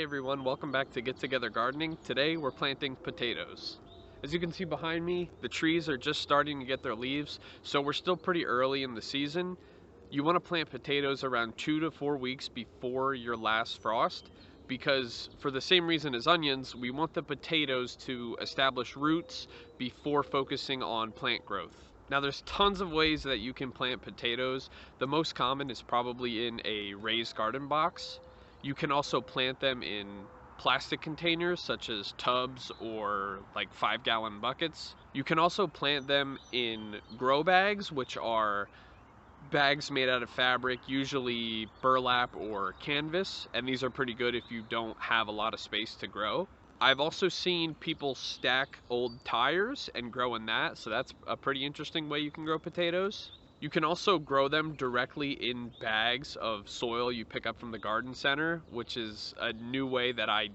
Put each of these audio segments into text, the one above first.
everyone, welcome back to Get Together Gardening. Today we're planting potatoes. As you can see behind me, the trees are just starting to get their leaves, so we're still pretty early in the season. You want to plant potatoes around 2 to 4 weeks before your last frost, because for the same reason as onions, we want the potatoes to establish roots before focusing on plant growth. Now there's tons of ways that you can plant potatoes. The most common is probably in a raised garden box. You can also plant them in plastic containers such as tubs or like 5-gallon buckets. You can also plant them in grow bags, which are bags made out of fabric, usually burlap or canvas, and these are pretty good if you don't have a lot of space to grow. I've also seen people stack old tires and grow in that, so that's a pretty interesting way you can grow potatoes. You can also grow them directly in bags of soil you pick up from the garden center, which is a new way that I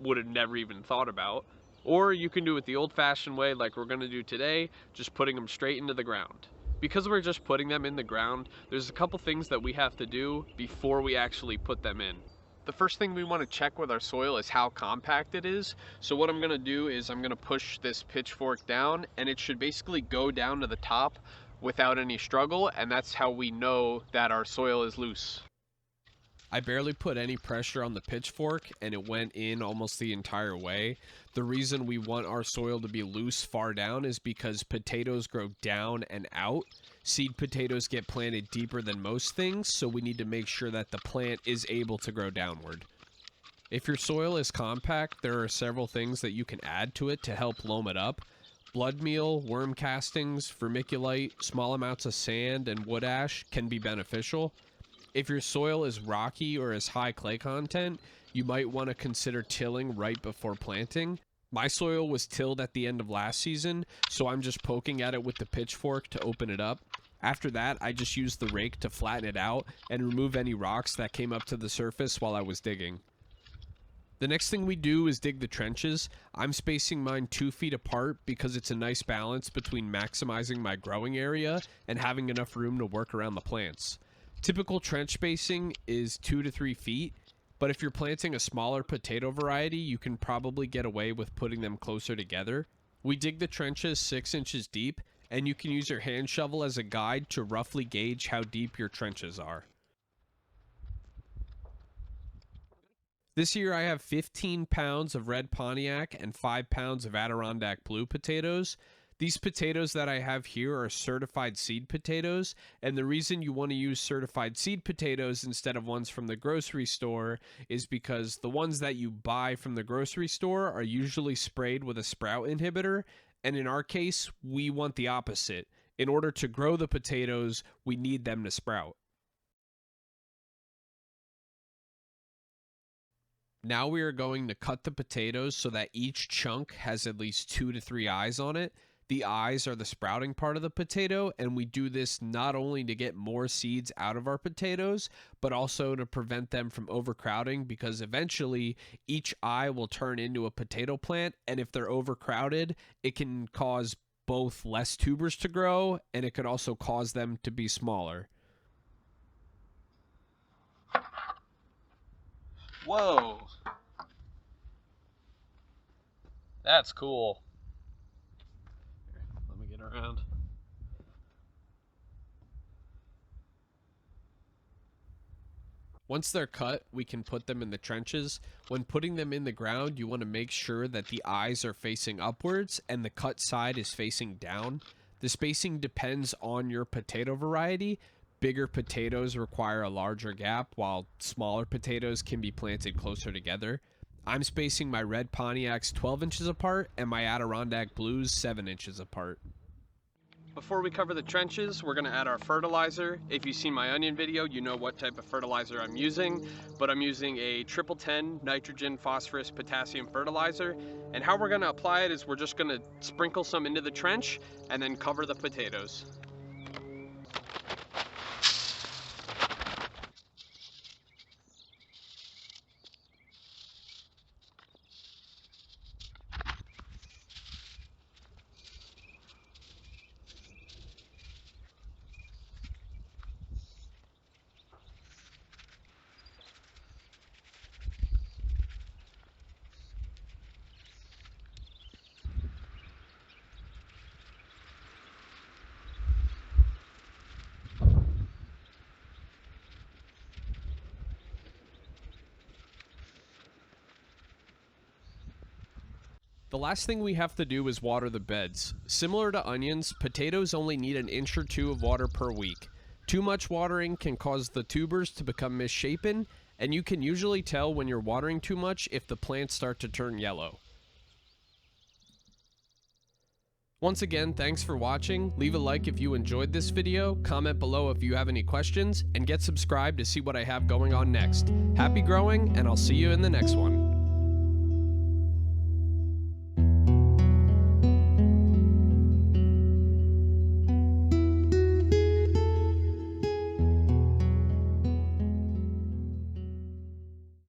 would have never even thought about. Or you can do it the old-fashioned way like we're going to do today, just putting them straight into the ground. Because we're just putting them in the ground, there's a couple things that we have to do before we actually put them in. The first thing we want to check with our soil is how compact it is. So what I'm going to do is I'm going to push this pitchfork down, and it should basically go down to the top without any struggle, and that's how we know that our soil is loose. I barely put any pressure on the pitchfork and it went in almost the entire way. The reason we want our soil to be loose far down is because potatoes grow down and out. Seed potatoes get planted deeper than most things, so we need to make sure that the plant is able to grow downward. If your soil is compact, there are several things that you can add to it to help loam it up. Blood meal, worm castings, vermiculite, small amounts of sand, and wood ash can be beneficial. If your soil is rocky or has high clay content, you might want to consider tilling right before planting. My soil was tilled at the end of last season, so I'm just poking at it with the pitchfork to open it up. After that, I just used the rake to flatten it out and remove any rocks that came up to the surface while I was digging. The next thing we do is dig the trenches. I'm spacing mine 2 feet apart because it's a nice balance between maximizing my growing area and having enough room to work around the plants. Typical trench spacing is 2 to 3 feet, but if you're planting a smaller potato variety, you can probably get away with putting them closer together. We dig the trenches 6 inches deep, and you can use your hand shovel as a guide to roughly gauge how deep your trenches are. This year I have 15 pounds of red Pontiac and 5 pounds of Adirondack blue potatoes. These potatoes that I have here are certified seed potatoes, and the reason you want to use certified seed potatoes instead of ones from the grocery store is because the ones that you buy from the grocery store are usually sprayed with a sprout inhibitor, and in our case, we want the opposite. In order to grow the potatoes, we need them to sprout. Now we are going to cut the potatoes so that each chunk has at least 2 to 3 eyes on it. The eyes are the sprouting part of the potato, and we do this not only to get more seeds out of our potatoes, but also to prevent them from overcrowding, because eventually each eye will turn into a potato plant, and if they're overcrowded, it can cause both less tubers to grow, and it could also cause them to be smaller. Whoa! That's cool. Here, let me get around. Once they're cut, we can put them in the trenches. When putting them in the ground, you want to make sure that the eyes are facing upwards and the cut side is facing down. The spacing depends on your potato variety. Bigger potatoes require a larger gap, while smaller potatoes can be planted closer together. I'm spacing my red Pontiacs 12 inches apart and my Adirondack blues 7 inches apart. Before we cover the trenches, we're going to add our fertilizer. If you've seen my onion video, you know what type of fertilizer I'm using, but I'm using a 10-10 nitrogen, phosphorus, potassium fertilizer. And how we're going to apply it is we're just going to sprinkle some into the trench and then cover the potatoes. The last thing we have to do is water the beds. Similar to onions, potatoes only need an inch or two of water per week. Too much watering can cause the tubers to become misshapen, and you can usually tell when you're watering too much if the plants start to turn yellow. Once again, thanks for watching. Leave a like if you enjoyed this video, comment below if you have any questions, and get subscribed to see what I have going on next. Happy growing, and I'll see you in the next one.